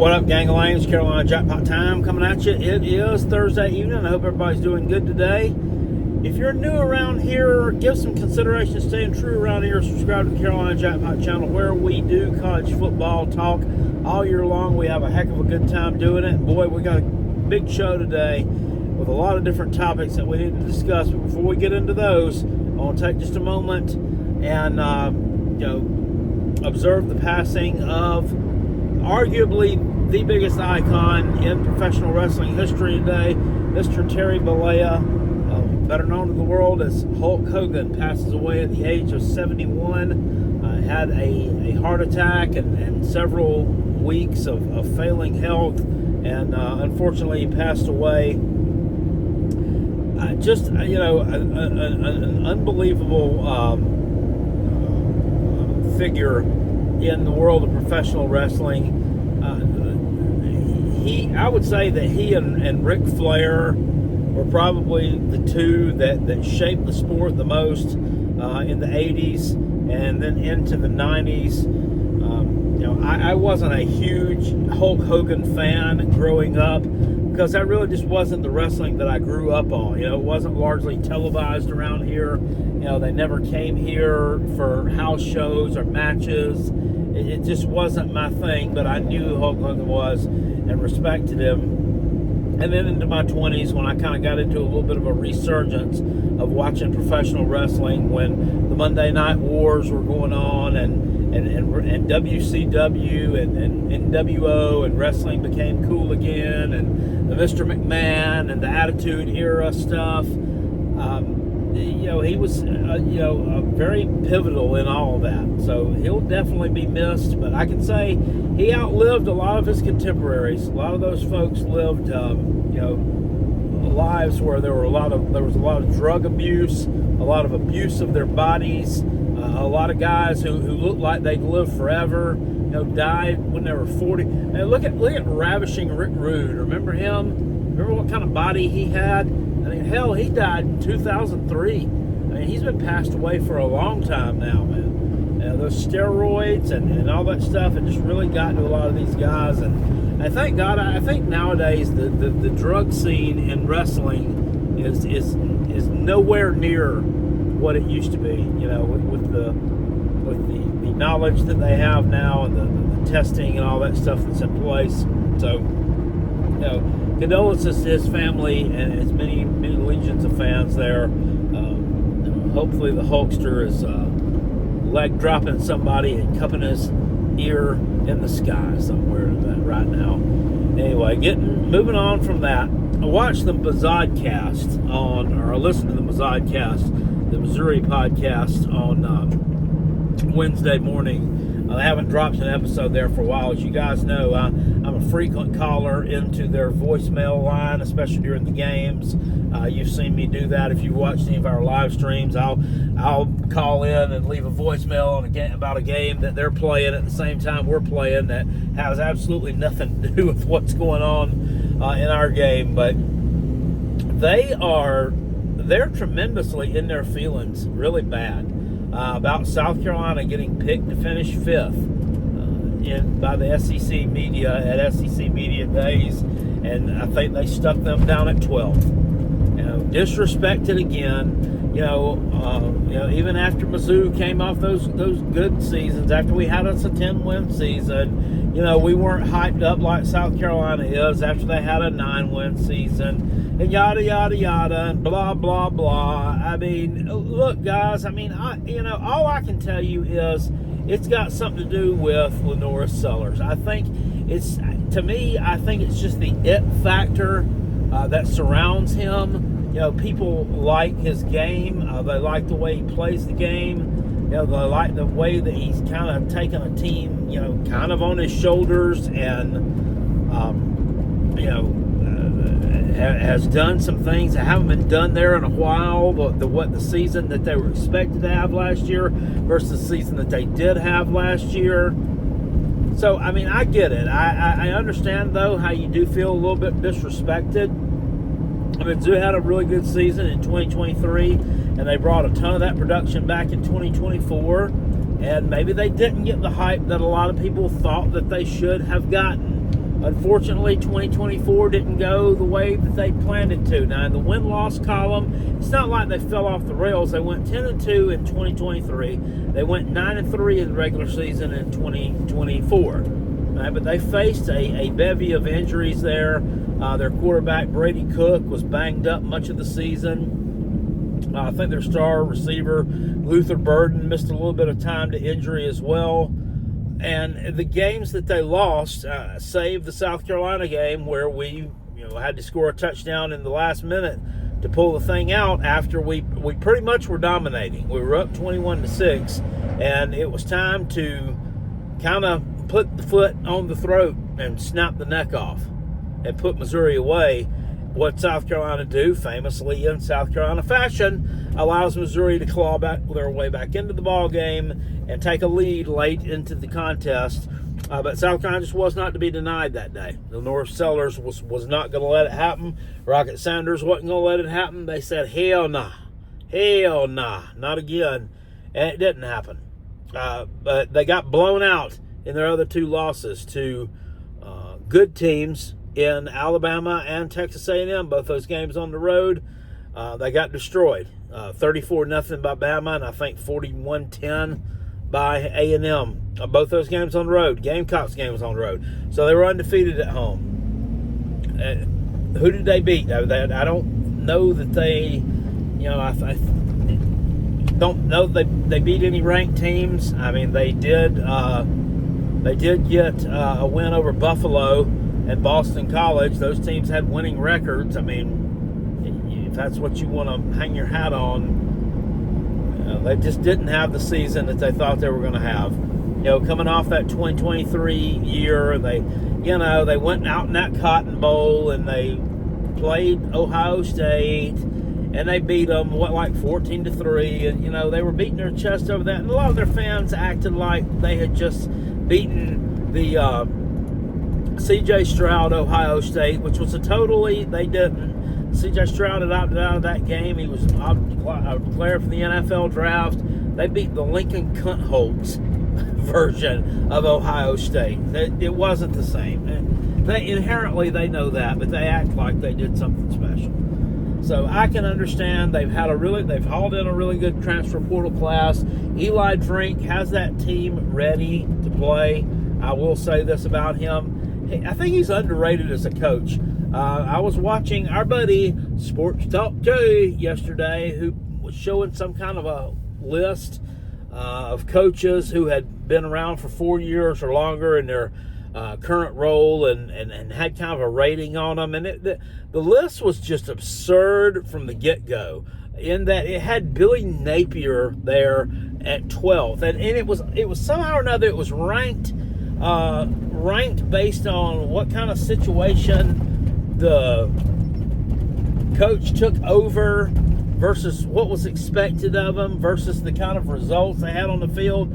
What up, gang of lames? Carolina Jackpot time coming at you. It is Thursday evening. I hope everybody's doing good today. If you're new around here, give some consideration to staying true around here. Subscribe to the Carolina Jackpot channel where we do college football talk all year long. We have a heck of a good time doing it. And boy, we got a big show today with a lot of different topics that we need to discuss. But before we get into those, I want to take just a moment and observe the passing of arguably the biggest icon in professional wrestling history today, Mr. Terry Bollea, better known to the world as Hulk Hogan, passes away at the age of 71. Had a heart attack and several weeks of failing health, and unfortunately he passed away. An unbelievable figure in the world of professional wrestling. I would say that he and Ric Flair were probably the two that shaped the sport the most in the 80s and then into the 90s. I wasn't a huge Hulk Hogan fan growing up because that really just wasn't the wrestling that I grew up on. It wasn't largely televised around here. They never came here for house shows or matches. It just wasn't my thing, but I knew who Hulk Hogan was and respected him. And then into my 20s, when I kind of got into a little bit of a resurgence of watching professional wrestling, when the Monday Night Wars were going on and WCW and NWO and wrestling became cool again, and the Mr. McMahon and the Attitude Era stuff. He was, very pivotal in all of that. So he'll definitely be missed. But I can say he outlived a lot of his contemporaries. A lot of those folks lived, lives where there was a lot of drug abuse, a lot of abuse of their bodies. A lot of guys who looked like they'd live forever, died when they were 40. And look at Ravishing Rick Rude. Remember him? Remember what kind of body he had? Hell, he died in 2003. He's been passed away for a long time now, man. Those steroids and all that stuff, it just really got to a lot of these guys. And thank God, I think nowadays the drug scene in wrestling is nowhere near what it used to be. With the knowledge that they have now and the testing and all that stuff that's in place. So, condolences to his family and his many legions of fans there. Hopefully the Hulkster is leg dropping somebody and cupping his ear in the sky somewhere right now. Anyway, moving on from that, I watched the Mizzou I listened to the Mizzou, the Missouri podcast on Wednesday morning. I haven't dropped an episode there for a while. As you guys know, I'm a frequent caller into their voicemail line, especially during the games. You've seen me do that. If you watch any of our live streams, I'll call in and leave a voicemail about a game that they're playing at the same time we're playing that has absolutely nothing to do with what's going on in our game. But they're tremendously in their feelings, really bad, about South Carolina getting picked to finish 5th by the SEC media at SEC Media Days, and I think they stuck them down at 12th. Disrespected again. Even after Mizzou came off those good seasons, after we had us a 10-win season, we weren't hyped up like South Carolina is after they had a 9-win season, and yada, yada, yada, and blah, blah, blah. Look, guys, all I can tell you is it's got something to do with Lenora Sellers. I think it's just the it factor that surrounds him. People like his game. They like the way he plays the game. They like the way that he's kind of taken a team, kind of on his shoulders and, has done some things that haven't been done there in a while. The season that they were expected to have last year versus the season that they did have last year. So, I get it. I understand, though, how you do feel a little bit disrespected. Mizzou had a really good season in 2023, and they brought a ton of that production back in 2024, and maybe they didn't get the hype that a lot of people thought that they should have gotten. Unfortunately, 2024 didn't go the way that they planned it to. Now, in the win-loss column, it's not like they fell off the rails. They went 10-2 in 2023. They went 9-3 in the regular season in 2024. Right, but they faced a bevy of injuries there. Their quarterback, Brady Cook, was banged up much of the season. I think their star receiver, Luther Burden, missed a little bit of time to injury as well. And the games that they lost, save the South Carolina game where we had to score a touchdown in the last minute to pull the thing out after we pretty much were dominating. We were up 21-6, and it was time to kind of put the foot on the throat and snap the neck off and put Missouri away. What South Carolina do, famously in South Carolina fashion, allows Missouri to claw back their way back into the ball game and take a lead late into the contest. But South Carolina just was not to be denied that day. The North Sellers was not going to let it happen. Rocket Sanders wasn't going to let it happen. They said, hell nah, not again. And it didn't happen. But they got blown out in their other two losses to good teams in Alabama and Texas A&M, both those games on the road. They got destroyed. 34-0 by Bama, and I think 41-10 by A&M. Both those games on the road. Gamecocks games on the road. So they were undefeated at home. Who did they beat? I don't know that they, I don't know that they beat any ranked teams. I mean, they did get a win over Buffalo and Boston College. Those teams had winning records. I mean, if that's what you want to hang your hat on, they just didn't have the season that they thought they were going to have. Coming off that 2023 year, they went out in that Cotton Bowl and they played Ohio State and they beat them, 14-3, and they were beating their chest over that. And a lot of their fans acted like they had just beaten the C.J. Stroud Ohio State, which was they didn't. C.J. Stroud had opted out of that game. He was declared for the NFL draft. They beat the Lincoln Cuntholtz version of Ohio State. It wasn't the same. They know that, but they act like they did something special. So I can understand they've hauled in a really good transfer portal class. Eli Drink has that team ready to play. I will say this about him. I think he's underrated as a coach. I was watching our buddy Sports Talk Jay yesterday, who was showing some kind of a list of coaches who had been around for 4 years or longer in their current role and had kind of a rating on them. And the list was just absurd from the get-go, in that it had Billy Napier there at 12th. And it was somehow or another, it was ranked based on what kind of situation the coach took over versus what was expected of him versus the kind of results they had on the field.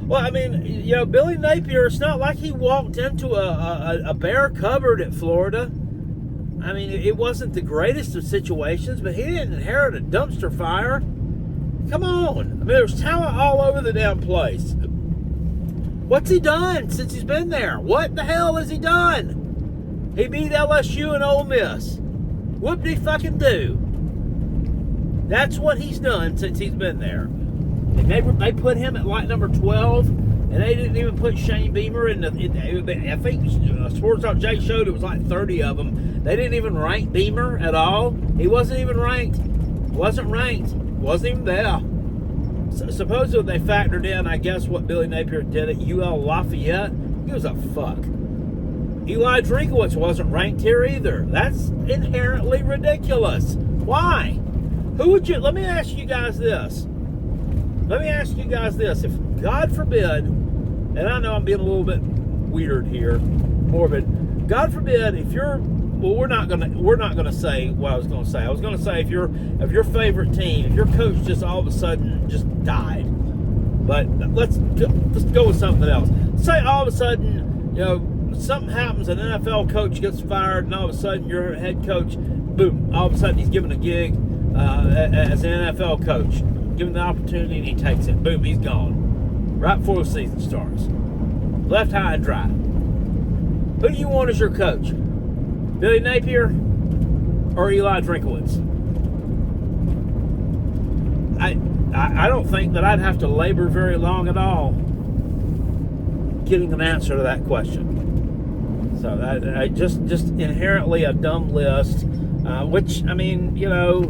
Well, I mean, Billy Napier, it's not like he walked into a bare cupboard at Florida. I mean, it wasn't the greatest of situations, but he didn't inherit a dumpster fire. Come on. I mean, there's talent all over the damn place. What's he done since he's been there? What the hell has he done? He beat LSU and Ole Miss. What did he fucking do? That's what he's done since he's been there. And they put him at number 12, and they didn't even put Shane Beamer in I think Sports Talk Jay showed it was 30 of them. They didn't even rank Beamer at all. He wasn't even ranked. Wasn't even there. So supposedly they factored in, I guess, what Billy Napier did at UL Lafayette. He was a fuck. Eli Drinkowitz wasn't ranked here either. That's inherently ridiculous. Why? Let me ask you guys this. If, God forbid, and I know I'm being a little bit weird here, morbid. God forbid, if you're, we're not gonna say what I was gonna say. I was gonna say if your favorite team, if your coach just all of a sudden just died. But let's go with something else. Say all of a sudden, something happens, an NFL coach gets fired, and all of a sudden your head coach, boom, all of a sudden he's given a gig as an NFL coach. Given the opportunity and he takes it. Boom, he's gone. Right before the season starts. Left high and dry. Who do you want as your coach? Billy Napier or Eli Drinkowitz? I don't think that I'd have to labor very long at all getting an answer to that question. So I just inherently a dumb list, which, I mean, you know,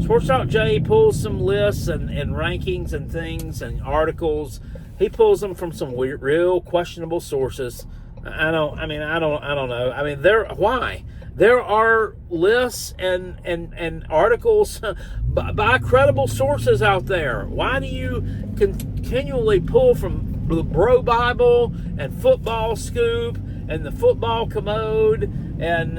Sports Talk Jay pulls some lists and rankings and things and articles. He pulls them from some real questionable sources. I don't know. I mean, why? There are lists and articles by credible sources out there. Why do you continually pull from the Bro Bible and Football Scoop and the Football Commode and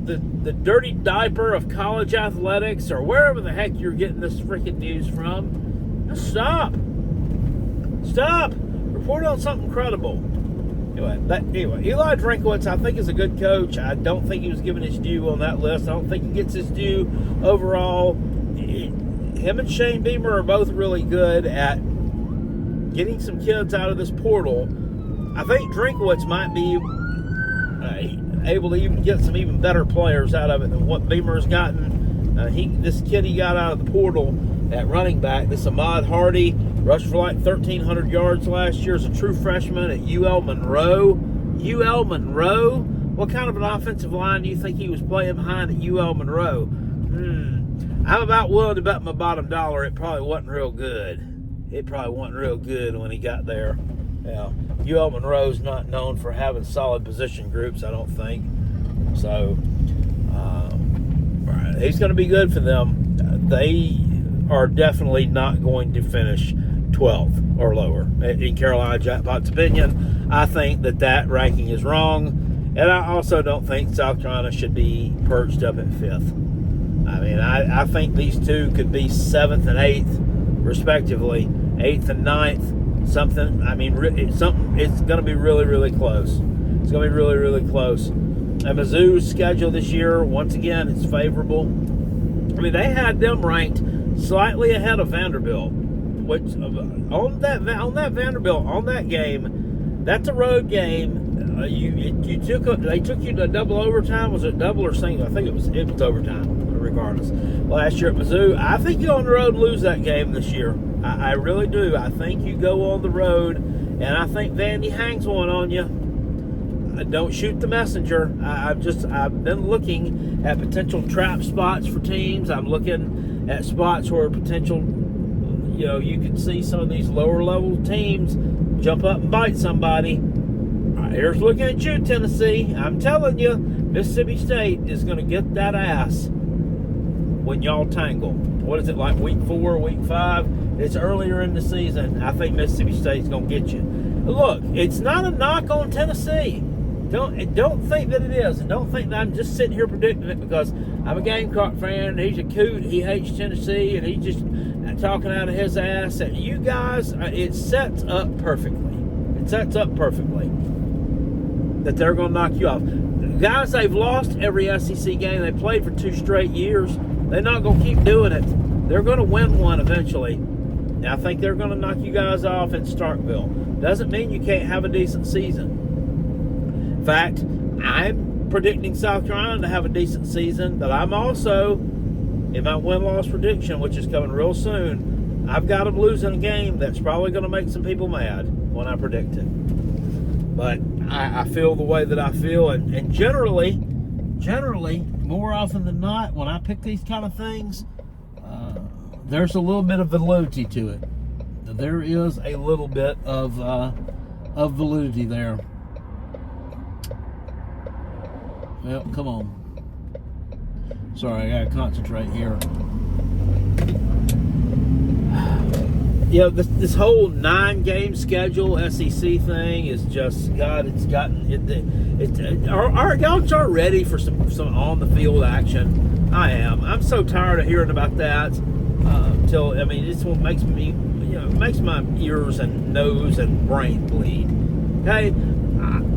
the dirty diaper of college athletics, or wherever the heck you're getting this freaking news from? Just stop. Report on something credible. Anyway, Eli Drinkowitz, I think, is a good coach. I don't think he was given his due on that list. I don't think he gets his due overall. Him and Shane Beamer are both really good at getting some kids out of this portal. I think Drinkowitz might be able to even get some even better players out of it than what Beamer's gotten. This kid he got out of the portal at running back, this Ahmad Hardy, rushed for like 1,300 yards last year as a true freshman at UL Monroe. UL Monroe? What kind of an offensive line do you think he was playing behind at UL Monroe? I'm about willing to bet my bottom dollar it probably wasn't real good. It probably wasn't real good when he got there. Yeah, UL Monroe's not known for having solid position groups, I don't think. So, he's going to be good for them. They are definitely not going to finish 12th or lower. In Carolina Jackpot's opinion, I think that ranking is wrong, and I also don't think South Carolina should be perched up at 5th. I mean, I think these two could be 7th and 8th, respectively, 8th and 9th, something. I mean, it's going to be really, really close. It's going to be really, really close. And Mizzou's schedule this year, once again, it's favorable. I mean, they had them ranked slightly ahead of Vanderbilt, which on that game, that's a road game. They took you to double overtime. Was it double or single? I think it was overtime. Regardless, last year at Mizzou, I think you go on the road and lose that game this year. I really do. I think you go on the road, and I think Vandy hangs one on you. Don't shoot the messenger. I've been looking at potential trap spots for teams. I'm looking at spots where potential, you can see some of these lower level teams jump up and bite somebody. Here's looking at you, Tennessee. I'm telling you, Mississippi State is going to get that ass when y'all tangle. What is it, like week 4, week 5? It's earlier in the season. I think Mississippi State's going to get you. Look, it's not a knock on Tennessee. Don't think that it is. And don't think that I'm just sitting here predicting it because I'm a Gamecock fan. He's a coot. He hates Tennessee, and he's just talking out of his ass. And you guys, it sets up perfectly. It sets up perfectly that they're going to knock you off. Guys, they've lost every SEC game they played for 2 straight years. They're not going to keep doing it. They're going to win one eventually. And I think they're going to knock you guys off in Starkville. Doesn't mean you can't have a decent season. In fact, I'm predicting South Carolina to have a decent season, but I'm also, in my win-loss prediction, which is coming real soon, I've got them losing a game that's probably going to make some people mad when I predict it. But I feel the way that I feel, and generally, more often than not, when I pick these kind of things, there's a little bit of validity to it. There is a little bit of validity there. Well, come on. Sorry, I gotta concentrate here. This whole 9-game schedule SEC thing is just, God, it's gotten it. Our guys are ready for some on the field action. I am. I'm so tired of hearing about that. This one makes me, makes my ears and nose and brain bleed. Okay,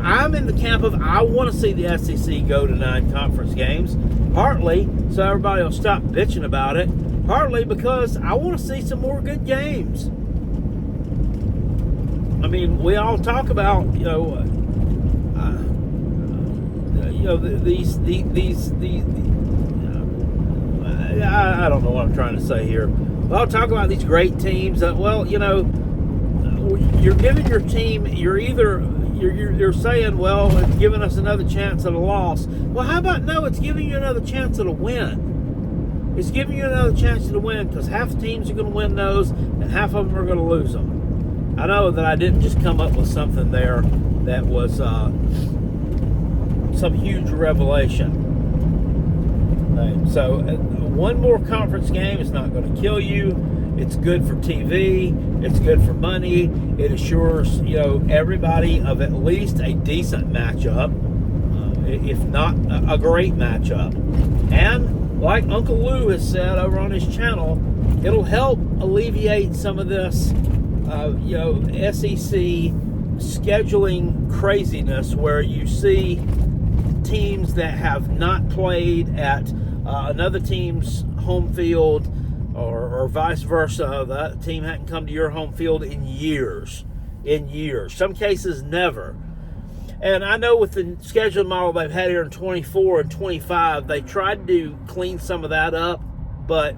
I'm in the camp of I want to see the SEC go to 9 conference games. Partly so everybody will stop bitching about it. Partly because I want to see some more good games. I mean, we all talk about, I don't know what I'm trying to say here. Well, talk about these great teams. You're giving your team. You're saying, well, it's giving us another chance at a loss. Well, how about no? It's giving you another chance at a win. It's giving you another chance at a win because half the teams are going to win those, and half of them are going to lose them. I know that I didn't just come up with something there that was some huge revelation. Right. So one more conference game is not going to kill you. It's good for TV. It's good for money. It assures everybody of at least a decent matchup, if not a great matchup. And like Uncle Lou has said over on his channel, it'll help alleviate some of this, SEC scheduling craziness where you see teams that have not played at another team's home field, or vice versa. That team hadn't come to your home field in years. Some cases never. And I know with the scheduling model they've had here in 24 and 25, they tried to clean some of that up, but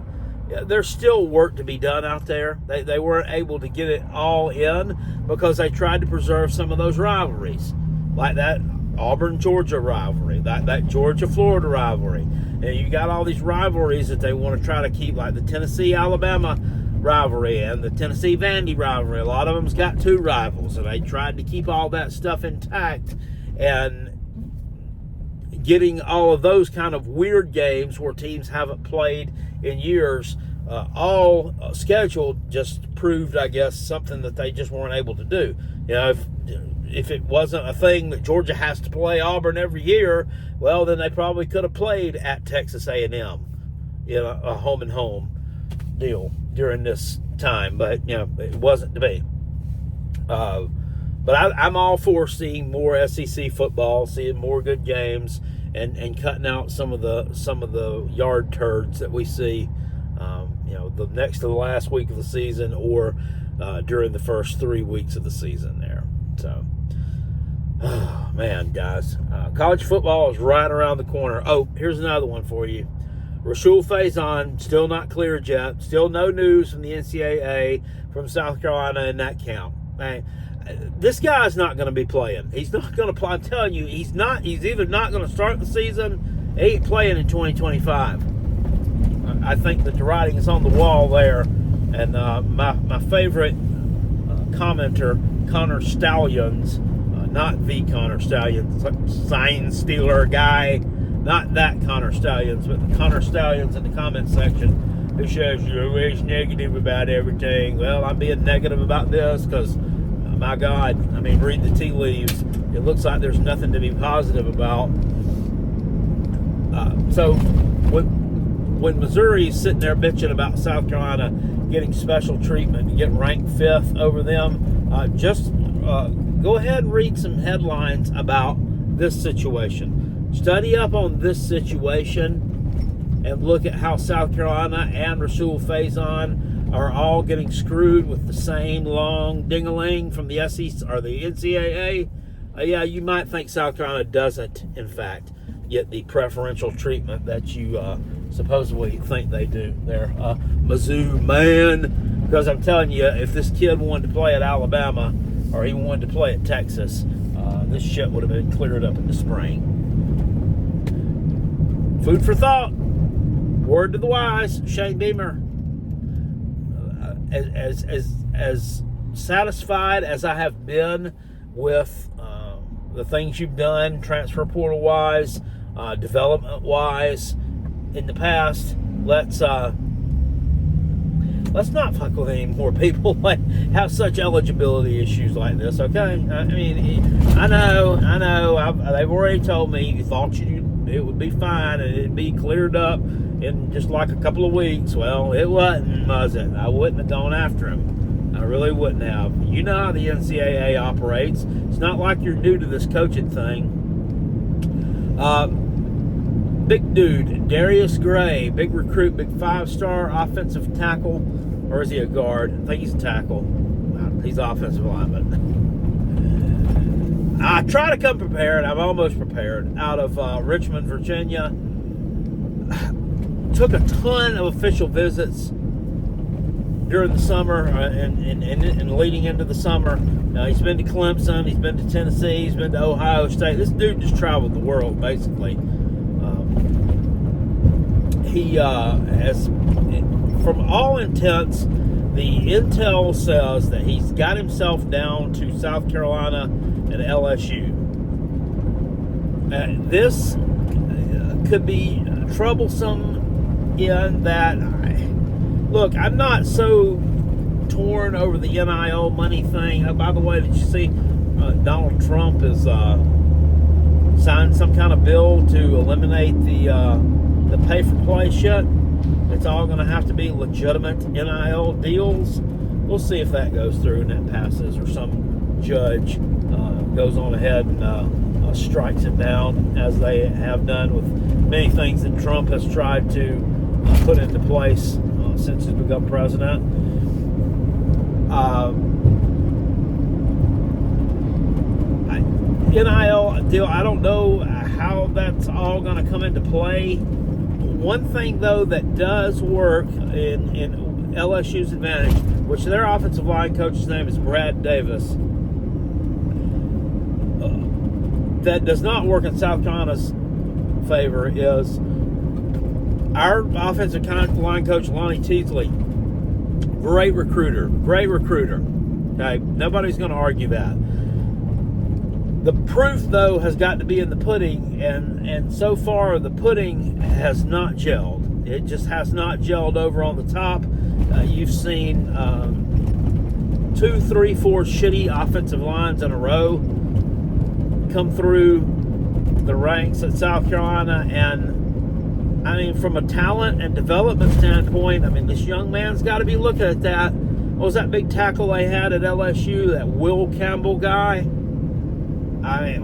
there's still work to be done out there. They weren't able to get it all in because they tried to preserve some of those rivalries, like that Auburn-Georgia rivalry, that Georgia-Florida rivalry. And you got all these rivalries that they want to try to keep, like the Tennessee-Alabama rivalry and the Tennessee-Vandy rivalry. A lot of them's got two rivals, and they tried to keep all that stuff intact and getting all of those kind of weird games where teams haven't played in years all scheduled just proved, I guess, something that they just weren't able to do. If it wasn't a thing that Georgia has to play Auburn every year, well, then they probably could have played at Texas A&M, a home and home deal during this time. But it wasn't to be. But I'm all for seeing more SEC football, seeing more good games, and cutting out some of the yard turds that we see, the next to the last week of the season or during the first 3 weeks of the season there. So. Oh, man, guys. College football is right around the corner. Oh, here's another one for you. Rashul Faison, still not cleared yet. Still no news from the NCAA from South Carolina in that count. Man, this guy's not going to be playing. He's not going to play. I'm telling you, he's not. He's either not going to start the season, he ain't playing in 2025. I think that the writing is on the wall there. And my favorite commenter, Connor Stallions, not the Connor Stallions, sign stealer guy, not that Connor Stallions, but the Connor Stallions in the comment section who says you're always negative about everything. Well, I'm being negative about this because, my God, read the tea leaves. It looks like there's nothing to be positive about. So when Missouri's sitting there bitching about South Carolina getting special treatment and getting ranked 5th over them, go ahead and read some headlines about this situation. Study up on this situation and look at how South Carolina and Rashul Faison are all getting screwed with the same long ding-a-ling from the SEC or the NCAA. You might think South Carolina doesn't, in fact, get the preferential treatment that you supposedly think they do there. Mizzou, man, because I'm telling you, if this kid wanted to play at Alabama or he wanted to play at Texas, this shit would have been cleared up in the spring. Food for thought. Word to the wise, Shane Beamer. As satisfied as I have been with the things you've done, transfer portal wise, development wise, in the past, let's not fuck with any more people like have such eligibility issues like this. Okay, I know. They've already told me you thought it would be fine and it'd be cleared up in just like a couple of weeks. Well, it wasn't, was it? I wouldn't have gone after him. I really wouldn't have. You know how the NCAA operates. It's not like you're new to this coaching thing. Big dude, Darius Gray, big recruit, big 5-star offensive tackle. Or is he a guard? I think he's a tackle. He's offensive lineman. I try to come prepared. I'm almost prepared. Out of Richmond, Virginia. Took a ton of official visits during the summer and leading into the summer. He's been to Clemson. He's been to Tennessee. He's been to Ohio State. This dude just traveled the world, basically. He has, from all intents, the intel says that he's got himself down to South Carolina and LSU. This could be troublesome in that, look, I'm not so torn over the NIL money thing. By the way, did you see Donald Trump has signed some kind of bill to eliminate the pay-for-play shit? It's all going to have to be legitimate NIL deals. We'll see if that goes through and that passes, or some judge goes on ahead and strikes it down, as they have done with many things that Trump has tried to put into place since he's become president. NIL deal, I don't know how that's all going to come into play. One thing, though, that does work in LSU's advantage, which their offensive line coach's name is Brad Davis, that does not work in South Carolina's favor, is our offensive line coach, Lonnie Teasley. Great recruiter. Okay, nobody's going to argue that. The proof, though, has got to be in the pudding, and so far the pudding has not gelled. It just has not gelled over on the top. You've seen 2, 3, 4 shitty offensive lines in a row come through the ranks at South Carolina, and I mean, from a talent and development standpoint, I mean, this young man's got to be looking at that. What was that big tackle they had at LSU, that Will Campbell guy? I mean,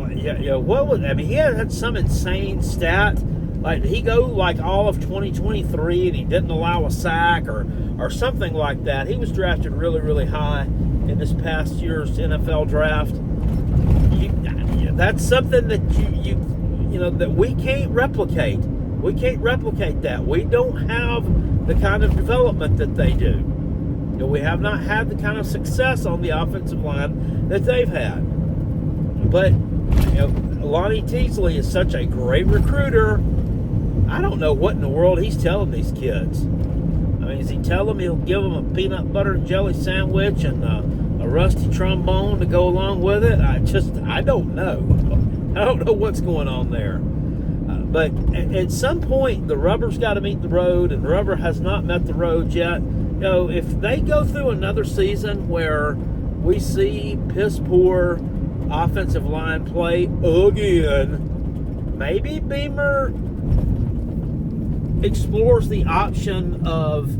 what was? I mean, he had some insane stat. Like, did he go like all of 2023 and he didn't allow a sack or something like that? He was drafted really, really high in this past year's NFL draft. That's something that you know that we can't replicate. We can't replicate that. We don't have the kind of development that they do. You know, we have not had the kind of success on the offensive line that they've had. But Lonnie Teasley is such a great recruiter. I don't know what in the world he's telling these kids. I mean, is he telling them he'll give them a peanut butter and jelly sandwich and a rusty trombone to go along with it? I don't know. I don't know what's going on there. But at some point, the rubber's got to meet the road, and the rubber has not met the road yet. If they go through another season where we see piss poor offensive line play again, maybe Beamer explores the option of,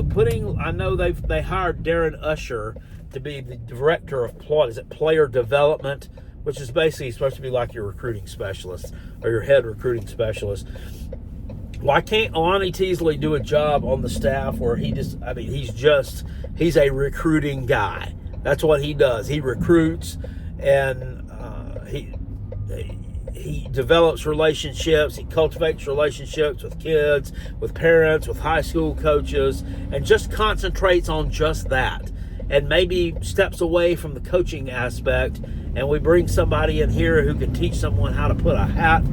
putting. I know they hired Darren Usher to be the director of player development, which is basically supposed to be like your recruiting specialist or your head recruiting specialist. Why can't Lonnie Teasley do a job on the staff where he's a recruiting guy? That's what he does. He recruits, and he develops relationships. He cultivates relationships with kids, with parents, with high school coaches, and just concentrates on just that. And maybe steps away from the coaching aspect, and we bring somebody in here who can teach someone how to put a hat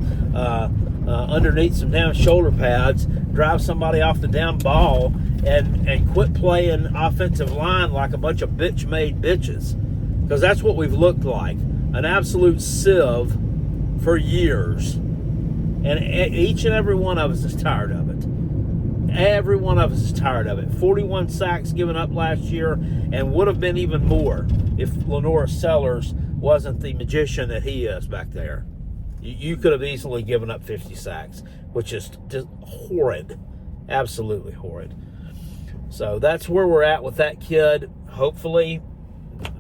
underneath some damn shoulder pads, drive somebody off the damn ball, and quit playing offensive line like a bunch of bitch-made bitches. Because that's what we've looked like. An absolute sieve for years. And each and every one of us is tired of it. Every one of us is tired of it. 41 sacks given up last year, and would have been even more if Lenora Sellers wasn't the magician that he is back there. You could have easily given up 50 sacks, which is just horrid. Absolutely horrid. So that's where we're at with that kid. Hopefully,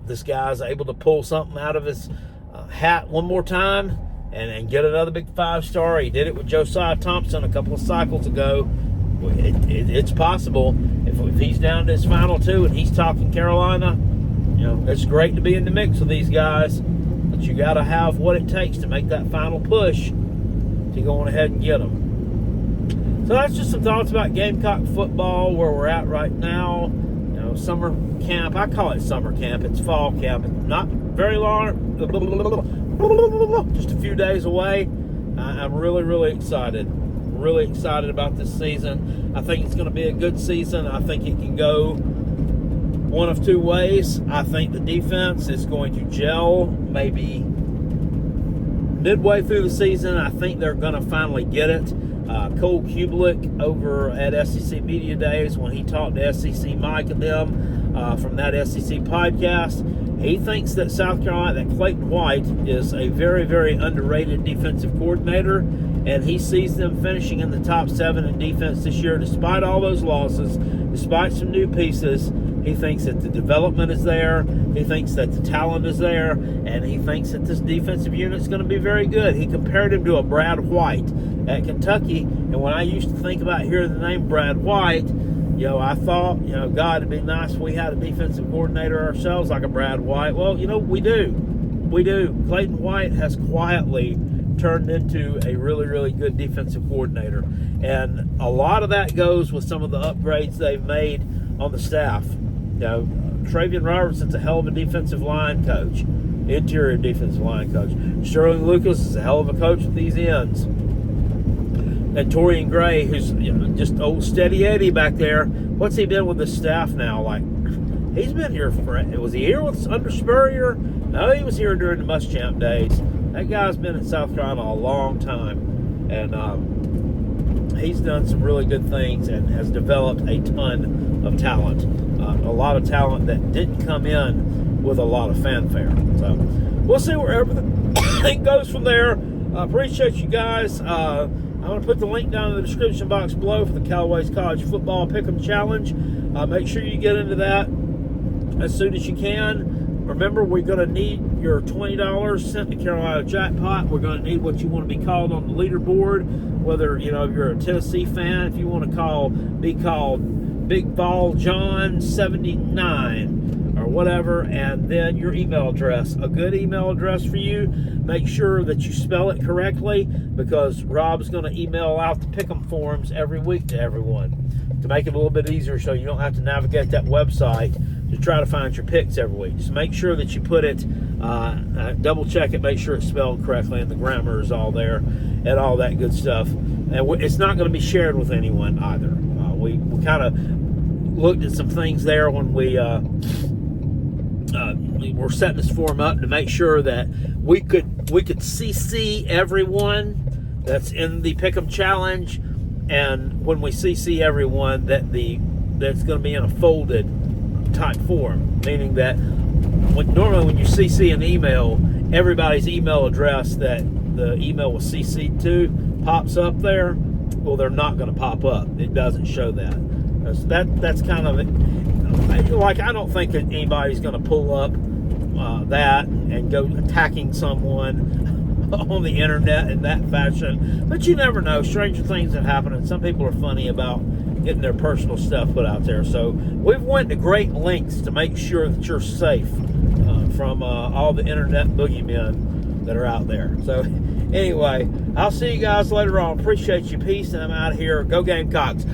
this guy's able to pull something out of his hat one more time and get another big 5-star. He did it with Josiah Thompson a couple of cycles ago. It's possible. If he's down to his final 2 and he's talking Carolina, it's great to be in the mix with these guys. you got to have what it takes to make that final push to go on ahead and get them. So that's just some thoughts about Gamecock football, where we're at right now. You know, summer camp. I call it summer camp. It's fall camp. It's not very long. Just a few days away. I'm really, really excited. Really excited about this season. I think it's going to be a good season. I think it can go one of two ways. I think the defense is going to gel maybe midway through the season. I think they're going to finally get it. Cole Kubelik over at SEC Media Days, when he talked to SEC Mike and them from that SEC podcast, he thinks that South Carolina, that Clayton White is a very, very underrated defensive coordinator, and he sees them finishing in the top 7 in defense this year despite all those losses, despite some new pieces. He thinks that the development is there. He thinks that the talent is there. And he thinks that this defensive unit is going to be very good. He compared him to a Brad White at Kentucky. And when I used to think about hearing the name Brad White, I thought, God, it'd be nice if we had a defensive coordinator ourselves like a Brad White. Well, we do. We do. Clayton White has quietly turned into a really, really good defensive coordinator. And a lot of that goes with some of the upgrades they've made on the staff. Travian Robertson's a hell of a defensive line coach, interior defensive line coach. Sterling Lucas is a hell of a coach with these ends. And Torian Gray, who's just old steady Eddie back there. What's he been with the staff now? He's been here was he here under Spurrier? No, he was here during the Muschamp days. That guy's been in South Carolina a long time. And he's done some really good things and has developed a ton of talent. A lot of talent that didn't come in with a lot of fanfare. So we'll see where everything goes from there. I appreciate you guys. I'm going to put the link down in the description box below for the Callaway's College Football Pick'em Challenge. Make sure you get into that as soon as you can. Remember, we're going to need your $20 sent to Carolina Jackpot. We're going to need what you want to be called on the leaderboard, whether if you're a Tennessee fan, if you want to be called Big Ball John 79 or whatever, and then your email address, a good email address for you. Make sure that you spell it correctly, because Rob's going to email out the pick'em forms every week to everyone to make it a little bit easier, so you don't have to navigate that website to try to find your picks every week. Just make sure that you put it, double check it, make sure it's spelled correctly and the grammar is all there and all that good stuff. And it's not going to be shared with anyone either. We kind of looked at some things there when we were setting this form up to make sure that we could CC everyone that's in the Pick'em Challenge, and when we CC everyone, that's going to be in a folded type form, meaning that normally when you CC an email, everybody's email address that the email was CC'd to pops up there. Well, they're not going to pop up. It doesn't show that. That's kind of it. I don't think that anybody's going to pull up that and go attacking someone on the internet in that fashion. But you never know. Stranger things have happened, and some people are funny about getting their personal stuff put out there. So we've went to great lengths to make sure that you're safe from all the internet boogeymen that are out there. So anyway, I'll see you guys later on. Appreciate you. Peace, and I'm out of here. Go Gamecocks.